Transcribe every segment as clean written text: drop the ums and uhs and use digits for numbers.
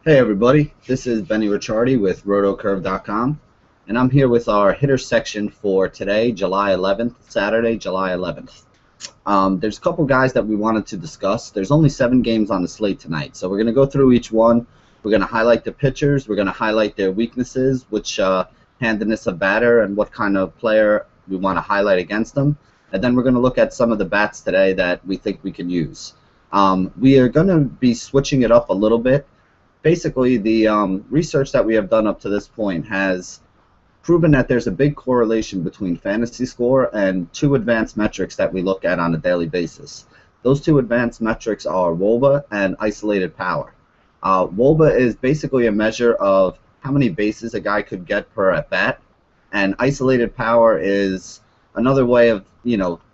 Hey everybody, this is Benny Ricciardi with rotocurve.com, and I'm here with our hitter section for today, July 11th, Saturday, July 11th. There's a couple guys that we wanted to discuss. There's only 7 games on the slate tonight, so we're going to go through each one. We're going to highlight the pitchers, we're going to highlight their weaknesses, which handedness of batter, and what kind of player we want to highlight against them. And then we're going to look at some of the bats today that we think we can use. We are going to be switching it up a little bit. Basically, the research that we have done up to this point has proven that there's a big correlation between fantasy score and 2 advanced metrics that we look at on a daily basis. Those 2 advanced metrics are WOBA and isolated power. WOBA is basically a measure of how many bases a guy could get per at bat, and isolated power is another way of,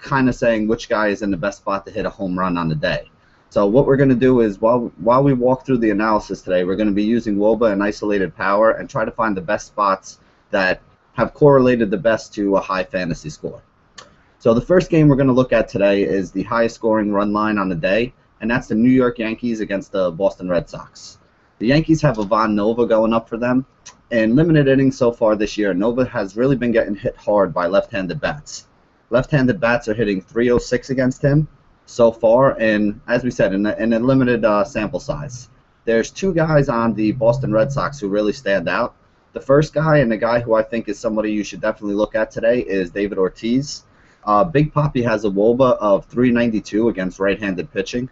kind of saying which guy is in the best spot to hit a home run on the day. So what we're going to do is, while we walk through the analysis today, we're going to be using WOBA and isolated power and try to find the best spots that have correlated the best to a high fantasy score. So the first game we're going to look at today is the highest scoring run line on the day, and that's the New York Yankees against the Boston Red Sox. The Yankees have Ivan Nova going up for them. In limited innings so far this year, Nova has really been getting hit hard by left-handed bats. Left-handed bats are hitting .306 against him so far, and as we said, in a limited sample size. There's 2 guys on the Boston Red Sox who really stand out. The first guy, and the guy who I think is somebody you should definitely look at today, is David Ortiz. Big Papi has a WOBA of .392 against right-handed pitching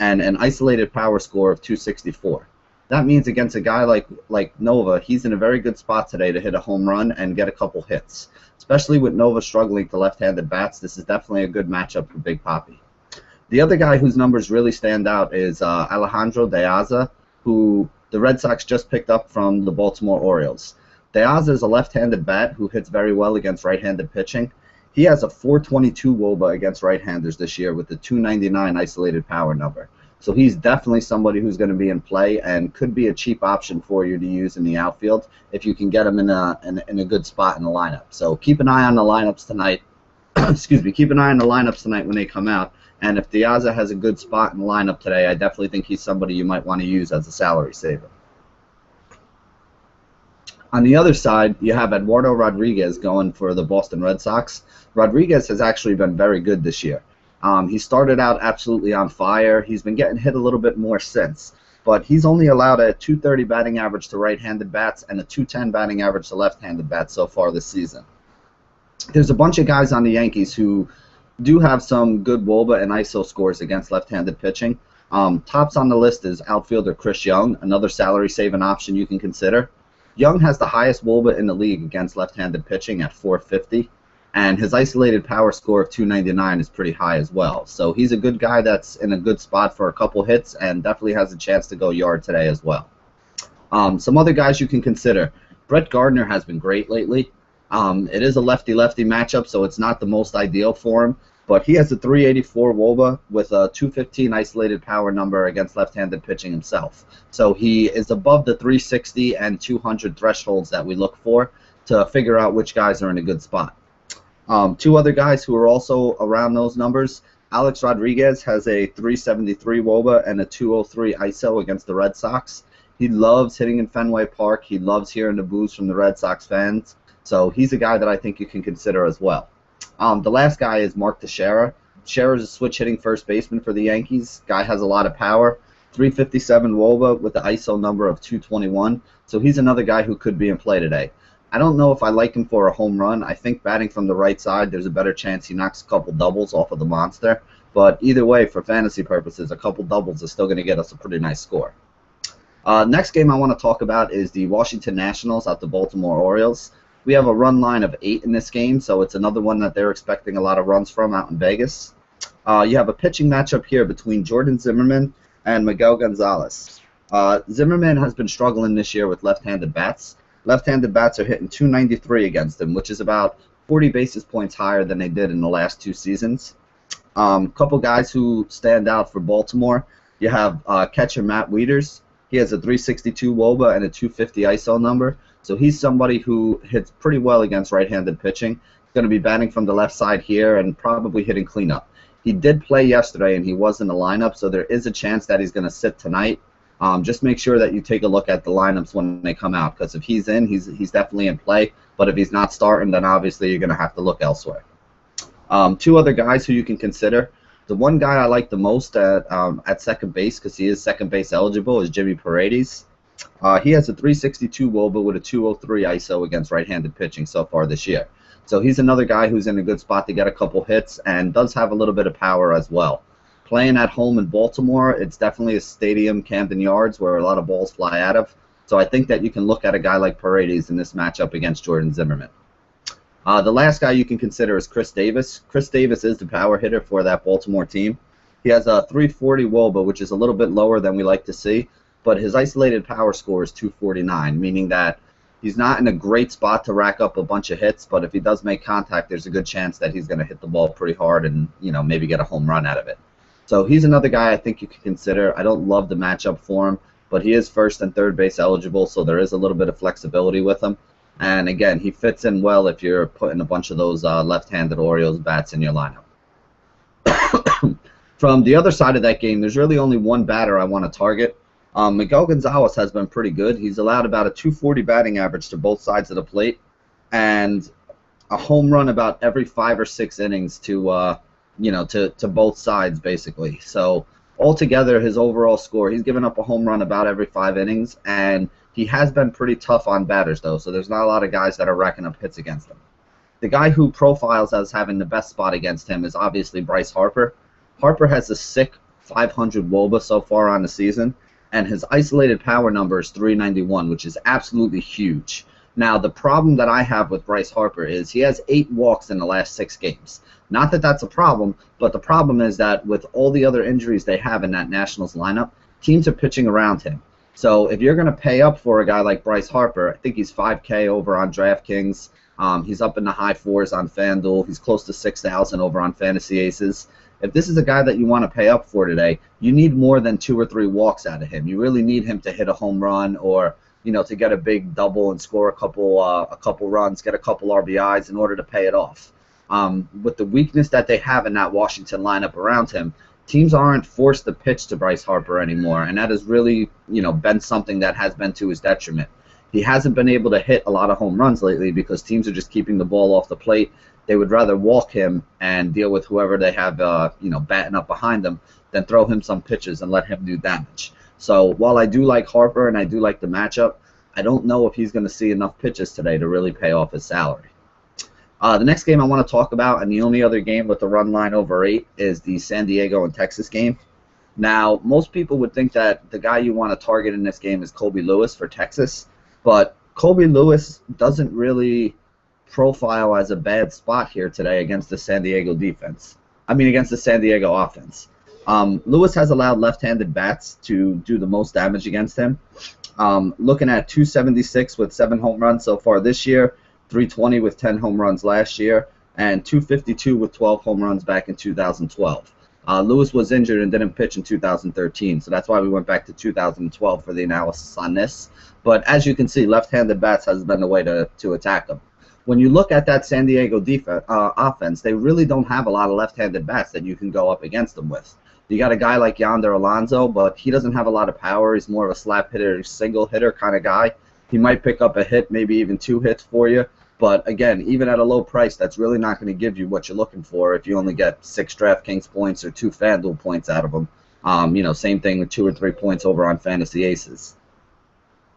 and an isolated power score of .264. That means against a guy like Nova, he's in a very good spot today to hit a home run and get a couple hits. Especially with Nova struggling to left-handed bats, this is definitely a good matchup for Big Papi. The other guy whose numbers really stand out is Alejandro De Aza, who the Red Sox just picked up from the Baltimore Orioles. De Aza is a left-handed bat who hits very well against right-handed pitching. He has a .422 WOBA against right-handers this year with the .299 isolated power number. So he's definitely somebody who's going to be in play and could be a cheap option for you to use in the outfield if you can get him in a good spot in the lineup. So keep an eye on the lineups tonight. Excuse me. Keep an eye on the lineups tonight when they come out. And if De Aza has a good spot in the lineup today, I definitely think he's somebody you might want to use as a salary saver. On the other side, you have Eduardo Rodriguez going for the Boston Red Sox. Rodriguez has actually been very good this year. He started out absolutely on fire. He's been getting hit a little bit more since. But he's only allowed a .230 batting average to right-handed bats and a .210 batting average to left-handed bats so far this season. There's a bunch of guys on the Yankees who do have some good WOBA and ISO scores against left-handed pitching. Tops on the list is outfielder Chris Young, another salary-saving option you can consider. Young has the highest WOBA in the league against left-handed pitching at .450, and his isolated power score of .299 is pretty high as well. So he's a good guy that's in a good spot for a couple hits and definitely has a chance to go yard today as well. Some other guys you can consider. Brett Gardner has been great lately. It is a lefty-lefty matchup, so it's not the most ideal for him. But he has a .384 WOBA with a .215 isolated power number against left-handed pitching himself. So he is above the .360 and .200 thresholds that we look for to figure out which guys are in a good spot. 2 other guys who are also around those numbers. Alex Rodriguez has a .373 WOBA and a .203 ISO against the Red Sox. He loves hitting in Fenway Park. He loves hearing the boos from the Red Sox fans. So he's a guy that I think you can consider as well. The last guy is Mark Teixeira. Teixeira is a switch-hitting first baseman for the Yankees. Guy has a lot of power. .357 WOBA with the ISO number of .221. So he's another guy who could be in play today. I don't know if I like him for a home run. I think batting from the right side, there's a better chance he knocks a couple doubles off of the monster. But either way, for fantasy purposes, a couple doubles is still going to get us a pretty nice score. Next game I want to talk about is the Washington Nationals at the Baltimore Orioles. We have a run line of 8 in this game, so it's another one that they're expecting a lot of runs from out in Vegas. You have a pitching matchup here between Jordan Zimmerman and Miguel Gonzalez. Zimmerman has been struggling this year with left-handed bats. Left-handed bats are hitting .293 against him, which is about 40 basis points higher than they did in the last 2 seasons. Couple guys who stand out for Baltimore. You have catcher Matt Wieters. He has a .362 WOBA and a .250 ISO number. So he's somebody who hits pretty well against right-handed pitching. He's going to be batting from the left side here and probably hitting cleanup. He did play yesterday, and he was in the lineup, so there is a chance that he's going to sit tonight. Just make sure that you take a look at the lineups when they come out, because if he's in, he's definitely in play. But if he's not starting, then obviously you're going to have to look elsewhere. Two other guys who you can consider. The one guy I like the most at second base, because he is second base eligible, is Jimmy Paredes. He has a 362 WOBA with a 203 ISO against right-handed pitching so far this year. So he's another guy who's in a good spot to get a couple hits and does have a little bit of power as well. Playing at home in Baltimore, it's definitely a stadium, Camden Yards, where a lot of balls fly out of. So I think that you can look at a guy like Paredes in this matchup against Jordan Zimmerman. The last guy you can consider is Chris Davis. Chris Davis is the power hitter for that Baltimore team. He has a 340 WOBA, which is a little bit lower than we like to see, but his isolated power score is 249, meaning that he's not in a great spot to rack up a bunch of hits, but if he does make contact, there's a good chance that he's going to hit the ball pretty hard and, maybe get a home run out of it. So he's another guy I think you can consider. I don't love the matchup for him, but he is first and third base eligible, so there is a little bit of flexibility with him. And again, he fits in well if you're putting a bunch of those left-handed Orioles bats in your lineup. From the other side of that game, there's really only one batter I want to target. Miguel Gonzalez has been pretty good. He's allowed about a 240 batting average to both sides of the plate, and a home run about every 5 or 6 innings to both sides basically. So altogether, his overall score, he's given up a home run about every 5 innings, and he has been pretty tough on batters, though, so there's not a lot of guys that are racking up hits against him. The guy who profiles as having the best spot against him is obviously Bryce Harper. Harper has a sick 500 WOBA so far on the season, and his isolated power number is 391, which is absolutely huge. Now, the problem that I have with Bryce Harper is he has 8 walks in the last 6 games. Not that that's a problem, but the problem is that with all the other injuries they have in that Nationals lineup, teams are pitching around him. So if you're going to pay up for a guy like Bryce Harper, I think he's 5K over on DraftKings. He's up in the high 4s on FanDuel. He's close to 6,000 over on Fantasy Aces. If this is a guy that you want to pay up for today, you need more than 2 or 3 walks out of him. You really need him to hit a home run or, to get a big double and score a couple runs, get a couple RBIs in order to pay it off. With the weakness that they have in that Washington lineup around him, teams aren't forced to pitch to Bryce Harper anymore, and that has really, been something that has been to his detriment. He hasn't been able to hit a lot of home runs lately because teams are just keeping the ball off the plate. They would rather walk him and deal with whoever they have, batting up behind them than throw him some pitches and let him do damage. So while I do like Harper and I do like the matchup, I don't know if he's going to see enough pitches today to really pay off his salary. The next game I want to talk about, and the only other game with the run line over 8, is the San Diego and Texas game. Now, most people would think that the guy you want to target in this game is Colby Lewis for Texas, but Colby Lewis doesn't really profile as a bad spot here today against the San Diego defense. Against the San Diego offense. Lewis has allowed left-handed bats to do the most damage against him. Looking at 276 with 7 home runs so far this year, 320 with 10 home runs last year, and 252 with 12 home runs back in 2012. Lewis was injured and didn't pitch in 2013, so that's why we went back to 2012 for the analysis on this. But as you can see, left-handed bats has been the way to attack him. When you look at that San Diego offense, they really don't have a lot of left-handed bats that you can go up against them with. You got a guy like Yonder Alonso, but he doesn't have a lot of power. He's more of a slap hitter, single hitter kind of guy. He might pick up a hit, maybe even 2 hits for you. But again, even at a low price, that's really not going to give you what you're looking for if you only get 6 DraftKings points or 2 FanDuel points out of them. Same thing with 2 or 3 points over on Fantasy Aces.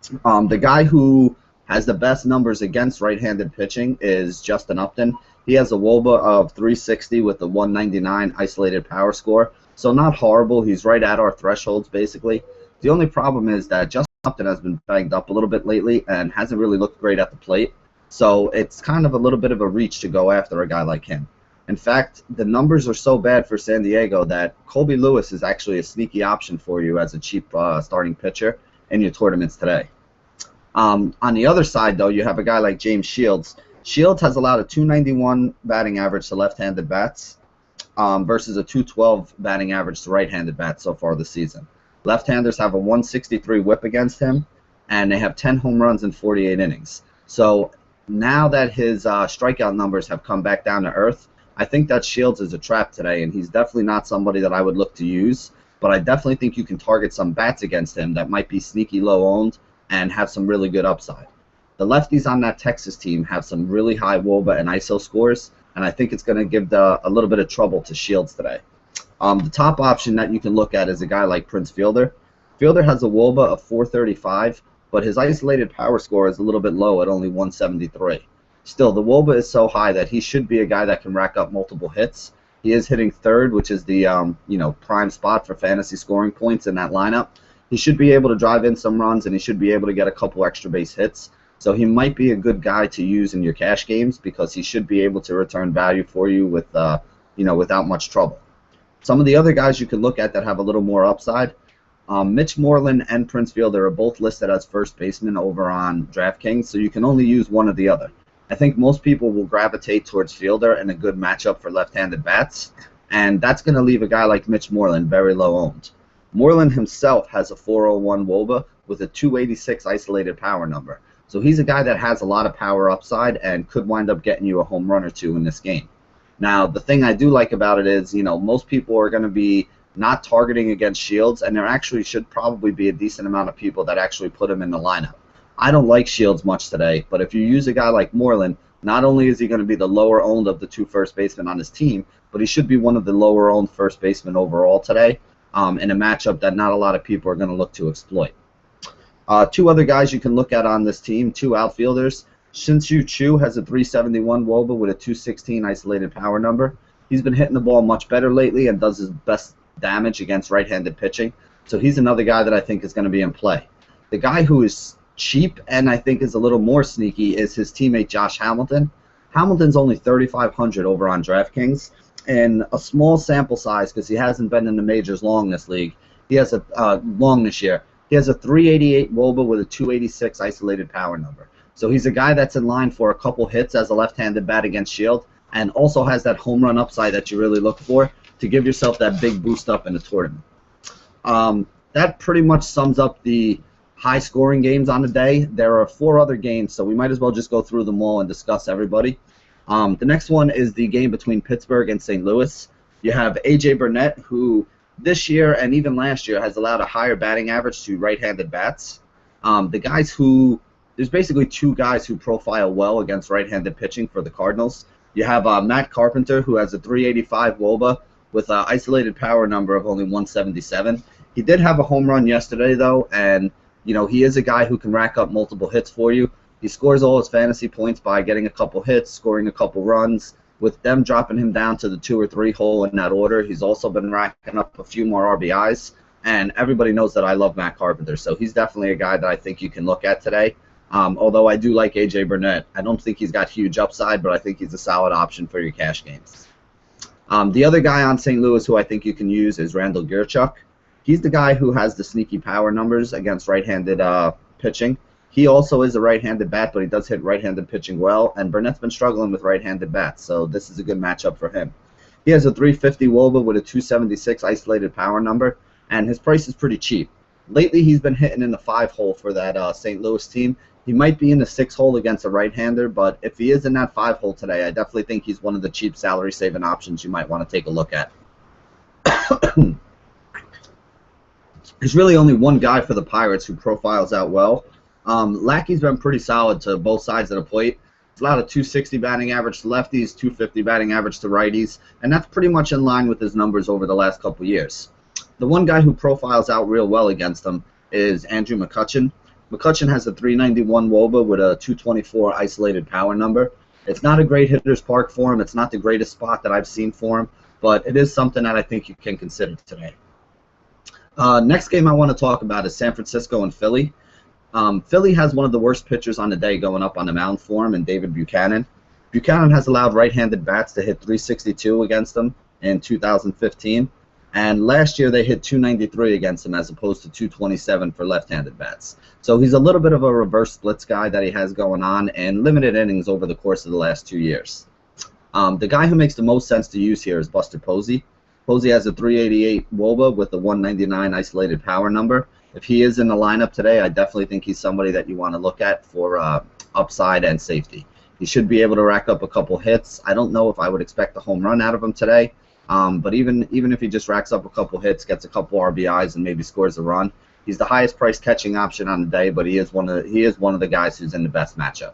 The guy who has the best numbers against right-handed pitching is Justin Upton. He has a WOBA of 360 with a 199 isolated power score. So not horrible. He's right at our thresholds, basically. The only problem is that Justin Upton has been banged up a little bit lately and hasn't really looked great at the plate. So it's kind of a little bit of a reach to go after a guy like him. In fact, the numbers are so bad for San Diego that Colby Lewis is actually a sneaky option for you as a cheap starting pitcher in your tournaments today. On the other side, though, you have a guy like James Shields. Shields has allowed a 291 batting average to left-handed bats versus a 212 batting average to right-handed bats so far this season. Left-handers have a 163 whip against him, and they have 10 home runs in 48 innings. So now that his strikeout numbers have come back down to earth, I think that Shields is a trap today, and he's definitely not somebody that I would look to use. but I definitely think you can target some bats against him that might be sneaky low owned and have some really good upside. The lefties on that Texas team have some really high WOBA and ISO scores, and I think it's going to give a little bit of trouble to Shields today. The top option that you can look at is a guy like Prince Fielder. Fielder has a WOBA of 435, but his isolated power score is a little bit low at only 173. Still, the WOBA is so high that he should be a guy that can rack up multiple hits. He is hitting third, which is the prime spot for fantasy scoring points in that lineup. He should be able to drive in some runs, and he should be able to get a couple extra base hits. So he might be a good guy to use in your cash games because he should be able to return value for you with without much trouble. Some of the other guys you can look at that have a little more upside, Mitch Moreland and Prince Fielder are both listed as first baseman over on DraftKings, so you can only use one or the other. I think most people will gravitate towards Fielder in a good matchup for left-handed bats, and that's going to leave a guy like Mitch Moreland very low owned. Moreland himself has a 401 WOBA with a 286 isolated power number, so he's a guy that has a lot of power upside and could wind up getting you a home run or two in this game. Now, the thing I do like about it is, most people are going to be not targeting against Shields, and there actually should probably be a decent amount of people that actually put him in the lineup. I don't like Shields much today, but if you use a guy like Moreland, not only is he going to be the lower owned of the two first basemen on his team, but he should be one of the lower owned first basemen overall today in a matchup that not a lot of people are going to look to exploit. Two other guys you can look at on this team, two outfielders. Shin-Soo Choo has a 371 WOBA with a 216 isolated power number. He's been hitting the ball much better lately and does his best damage against right-handed pitching, so he's another guy that I think is going to be in play. The guy who is cheap and I think is a little more sneaky is his teammate Josh Hamilton. Hamilton's only 3,500 over on DraftKings, and a small sample size because he hasn't been in the majors long this league. He has long this year. He has a 388 WOBA with a 286 isolated power number. So he's a guy that's in line for a couple hits as a left-handed bat against Shield, and also has that home run upside that you really look for to give yourself that big boost up in the tournament. That pretty much sums up the high-scoring games on the day. There are 4 other games, so we might as well just go through them all and discuss everybody. The next one is the game between Pittsburgh and St. Louis. You have A.J. Burnett, who this year and even last year has allowed a higher batting average to right-handed bats. There's basically 2 guys who profile well against right-handed pitching for the Cardinals. You have Matt Carpenter, who has a 385 WOBA with an isolated power number of only 177. He did have a home run yesterday, though, and he is a guy who can rack up multiple hits for you. He scores all his fantasy points by getting a couple hits, scoring a couple runs. With them dropping him down to the 2 or 3 hole in that order, he's also been racking up a few more RBIs, and everybody knows that I love Matt Carpenter, so he's definitely a guy that I think you can look at today. Although I do like A.J. Burnett. I don't think he's got huge upside, but I think he's a solid option for your cash games. The other guy on St. Louis who I think you can use is Randall Gierchuk. He's the guy who has the sneaky power numbers against right-handed pitching. He also is a right-handed bat, but he does hit right-handed pitching well, and Burnett's been struggling with right-handed bats, so this is a good matchup for him. He has a 350 WOBA with a 276 isolated power number, and his price is pretty cheap. Lately, he's been hitting in the 5 hole for that St. Louis team. He might be in the 6 hole against a right-hander, but if he is in that 5 hole today, I definitely think he's one of the cheap salary-saving options you might want to take a look at. There's really only one guy for the Pirates who profiles out well. Lackey's been pretty solid to both sides of the plate. It's allowed a 260 batting average to lefties, 250 batting average to righties, and that's pretty much in line with his numbers over the last couple years. The one guy who profiles out real well against him is Andrew McCutchen. McCutchen has a 391 WOBA with a 224 isolated power number. It's not a great hitter's park for him. It's not the greatest spot that I've seen for him, but it is something that I think you can consider today. Next game I want to talk about is San Francisco and Philly. Philly has one of the worst pitchers on the day going up on the mound for him in David Buchanan. Buchanan has allowed right-handed bats to hit 362 against him in 2015. And last year they hit 293 against him as opposed to 227 for left-handed bats. So he's a little bit of a reverse splits guy that he has going on and limited innings over the course of the last 2 years. The guy who makes the most sense to use here is Buster Posey. Posey has a 388 WOBA with a 199 isolated power number. If he is in the lineup today, I definitely think he's somebody that you want to look at for upside and safety. He should be able to rack up a couple hits. I don't know if I would expect a home run out of him today, But even if he just racks up a couple hits, gets a couple RBIs, and maybe scores a run, he's the highest priced catching option on the day. But he is one of the guys who's in the best matchup.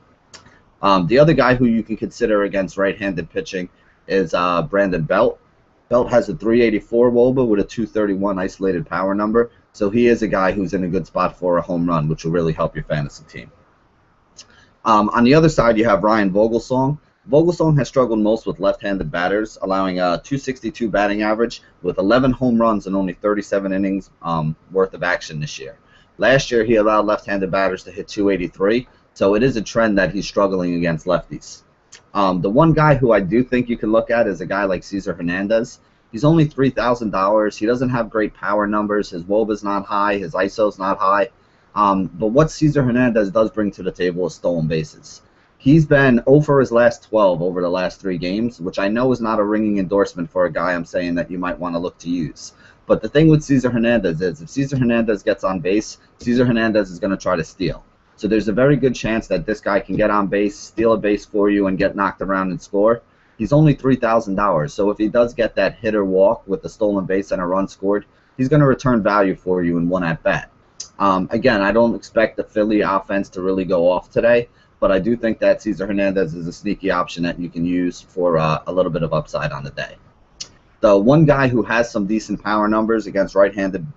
The other guy who you can consider against right-handed pitching is Brandon Belt. Belt has a 384 WOBA with a 231 isolated power number, so he is a guy who's in a good spot for a home run, which will really help your fantasy team. On the other side, you have Ryan Vogelsong. Vogelsong has struggled most with left-handed batters, allowing a 262 batting average with 11 home runs and only 37 innings worth of action this year. Last year, he allowed left-handed batters to hit 283, so it is a trend that he's struggling against lefties. The one guy who I do think you can look at is a guy like Cesar Hernandez. He's only $3,000. He doesn't have great power numbers. His WOBA's not high. His ISO's not high. But what Cesar Hernandez does bring to the table is stolen bases. He's been 0 for his last 12 over the last 3 games, which I know is not a ringing endorsement for a guy I'm saying that you might want to look to use. But the thing with Cesar Hernandez is if Cesar Hernandez gets on base, Cesar Hernandez is going to try to steal. So there's a very good chance that this guy can get on base, steal a base for you, and get knocked around and score. He's only $3,000, so if he does get that hit or walk with the stolen base and a run scored, he's going to return value for you in one at-bat. Again, I don't expect the Philly offense to really go off today, but I do think that Cesar Hernandez is a sneaky option that you can use for a little bit of upside on the day. The one guy who has some decent power numbers against right-handed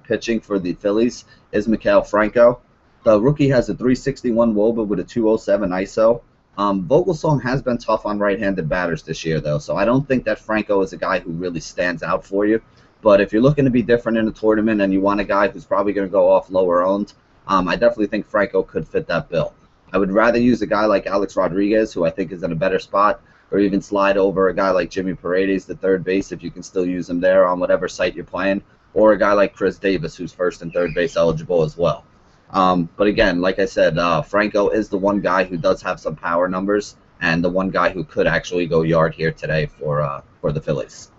pitching for the Phillies is Maikel Franco. The rookie has a 361 WOBA with a 207 ISO. Vogelsong has been tough on right-handed batters this year, though, so I don't think that Franco is a guy who really stands out for you. But if you're looking to be different in a tournament and you want a guy who's probably going to go off lower owned, I definitely think Franco could fit that bill. I would rather use a guy like Alex Rodriguez, who I think is in a better spot, or even slide over a guy like Jimmy Paredes, the third base, if you can still use him there on whatever site you're playing, or a guy like Chris Davis, who's first and third base eligible as well. But again, like I said, Franco is the one guy who does have some power numbers, and the one guy who could actually go yard here today for the Phillies.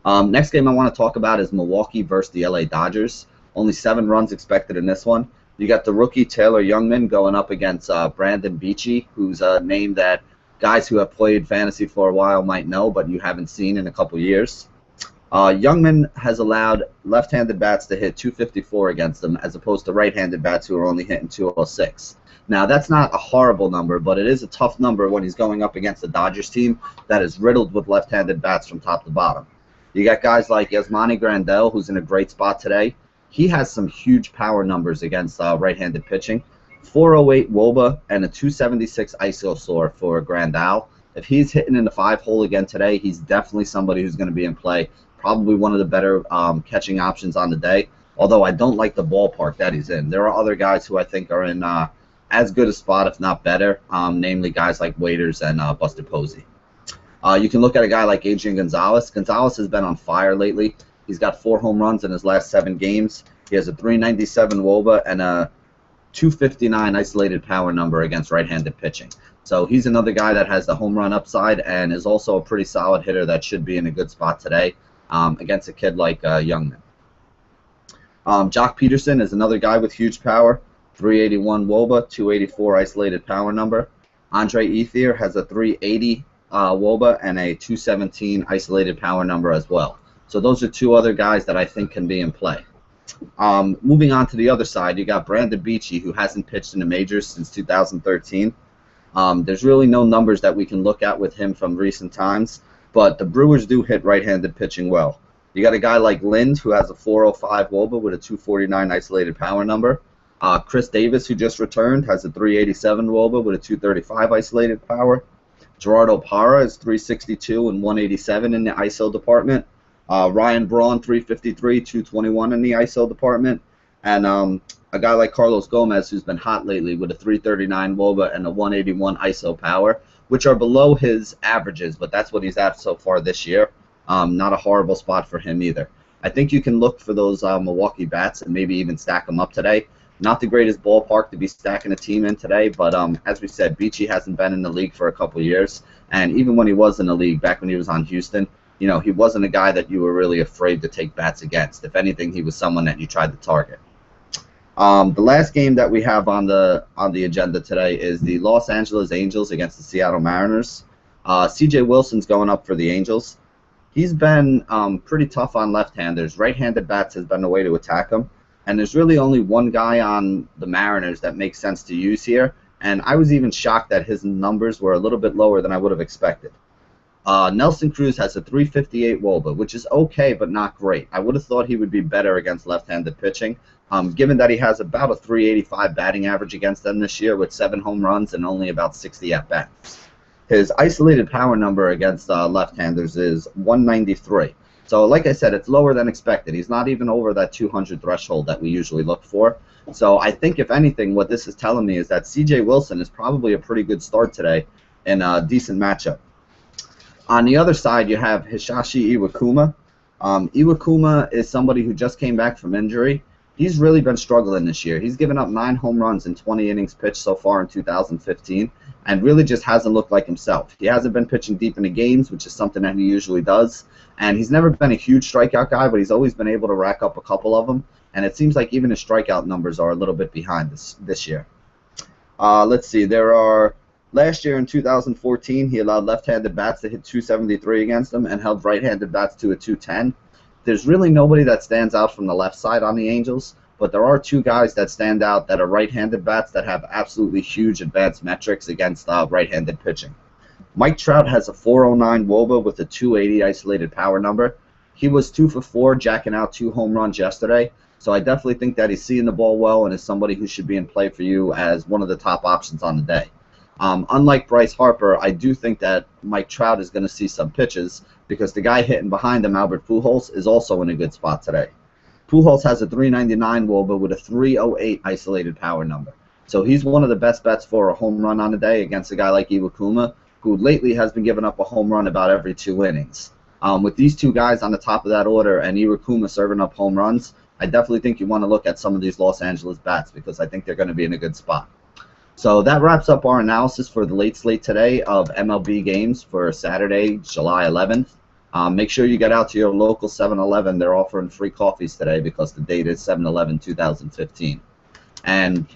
Next game I want to talk about is Milwaukee versus the LA Dodgers. Only 7 runs expected in this one. You got the rookie Taylor Youngman going up against Brandon Beachy, who's a name that guys who have played fantasy for a while might know, but you haven't seen in a couple years. Youngman has allowed left-handed bats to hit 254 against them, as opposed to right-handed bats who are only hitting 206. Now, that's not a horrible number, but it is a tough number when he's going up against a Dodgers team that is riddled with left-handed bats from top to bottom. You got guys like Yasmani Grandal, who's in a great spot today. He has some huge power numbers against right-handed pitching. 408 WOBA and a 276 ISO score for Grandal. If he's hitting in the 5-hole again today, he's definitely somebody who's going to be in play. Probably one of the better catching options on the day, although I don't like the ballpark that he's in. There are other guys who I think are in as good a spot, if not better, namely guys like Waiters and Buster Posey. You can look at a guy like Adrian Gonzalez. Gonzalez has been on fire lately. He's got 4 home runs in his last 7 games. He has a 397 WOBA and a 259 isolated power number against right-handed pitching. So he's another guy that has the home run upside and is also a pretty solid hitter that should be in a good spot today against a kid like Youngman. Jock Peterson is another guy with huge power, 381 WOBA, 284 isolated power number. Andre Ethier has a 380 WOBA and a 217 isolated power number as well. So those are 2 other guys that I think can be in play. Moving on to the other side, you got Brandon Beachy, who hasn't pitched in the majors since 2013. There's really no numbers that we can look at with him from recent times, but the Brewers do hit right-handed pitching well. You got a guy like Lind, who has a 405 WOBA with a 249 isolated power number. Chris Davis, who just returned, has a 387 WOBA with a 235 isolated power. Gerardo Parra is 362 and 187 in the ISO department. Ryan Braun, 353, 221 in the ISO department. And a guy like Carlos Gomez, who's been hot lately with a 339 WOBA and a 181 ISO power, which are below his averages, but that's what he's at so far this year. Not a horrible spot for him either. I think you can look for those Milwaukee bats and maybe even stack them up today. Not the greatest ballpark to be stacking a team in today, but as we said, Beachy hasn't been in the league for a couple years, and even when he was in the league, back when he was on Houston, you know, he wasn't a guy that you were really afraid to take bats against. If anything, he was someone that you tried to target. The last game that we have on the agenda today is the Los Angeles Angels against the Seattle Mariners. C.J. Wilson's going up for the Angels. He's been pretty tough on left-handers. Right-handed bats has been the way to attack him. And there's really only one guy on the Mariners that makes sense to use here. And I was even shocked that his numbers were a little bit lower than I would have expected. Nelson Cruz has a 358 WOBA, which is okay, but not great. I would have thought he would be better against left-handed pitching, given that he has about a 385 batting average against them this year with 7 home runs and only about 60 at-bats. His isolated power number against left-handers is 193. So like I said, it's lower than expected. He's not even over that 200 threshold that we usually look for. So I think, if anything, what this is telling me is that C.J. Wilson is probably a pretty good start today in a decent matchup. On the other side, you have Hisashi Iwakuma. Iwakuma is somebody who just came back from injury. He's really been struggling this year. He's given up 9 home runs in 20 innings pitched so far in 2015 and really just hasn't looked like himself. He hasn't been pitching deep into games, which is something that he usually does. And he's never been a huge strikeout guy, but he's always been able to rack up a couple of them. And it seems like even his strikeout numbers are a little bit behind this year. Let's see. Last year in 2014, he allowed left-handed bats to hit 273 against him and held right-handed bats to a 210. There's really nobody that stands out from the left side on the Angels, but there are 2 guys that stand out that are right-handed bats that have absolutely huge advanced metrics against right-handed pitching. Mike Trout has a 409 WOBA with a 280 isolated power number. He was 2 for 4, jacking out 2 home runs yesterday, so I definitely think that he's seeing the ball well and is somebody who should be in play for you as one of the top options on the day. Unlike Bryce Harper, I do think that Mike Trout is going to see some pitches because the guy hitting behind him, Albert Pujols, is also in a good spot today. Pujols has a 399 WOBA with a 308 isolated power number. So he's one of the best bets for a home run on the day against a guy like Iwakuma, who lately has been giving up a home run about every 2 innings. With these 2 guys on the top of that order and Iwakuma serving up home runs, I definitely think you want to look at some of these Los Angeles bats because I think they're going to be in a good spot. So that wraps up our analysis for the late slate today of MLB games for Saturday, July 11th. Make sure you get out to your local 7-Eleven. They're offering free coffees today because the date is 7/11/2015. And,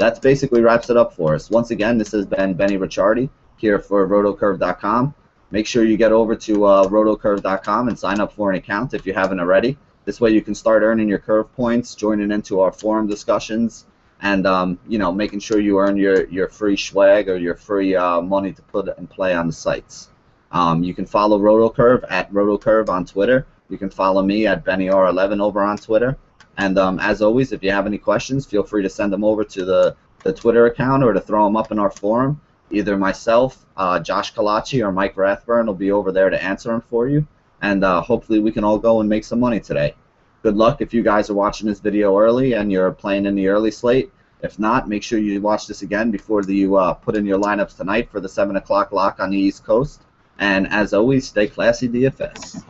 that's basically wraps it up for us. Once again, this has been Benny Ricciardi here for rotocurve.com. Make sure you get over to rotocurve.com and sign up for an account if you haven't already. This way you can start earning your curve points, joining into our forum discussions, and making sure you earn your free swag or your free money to put and play on the sites. You can follow RotoCurve at RotoCurve on Twitter. You can follow me at BennyR11 over on Twitter. And as always, if you have any questions, feel free to send them over to the Twitter account or to throw them up in our forum. Either myself, Josh Kalachi, or Mike Rathburn will be over there to answer them for you. And hopefully we can all go and make some money today. Good luck if you guys are watching this video early and you're playing in the early slate. If not, make sure you watch this again before you put in your lineups tonight for the 7 o'clock lock on the East Coast. And as always, stay classy, DFS.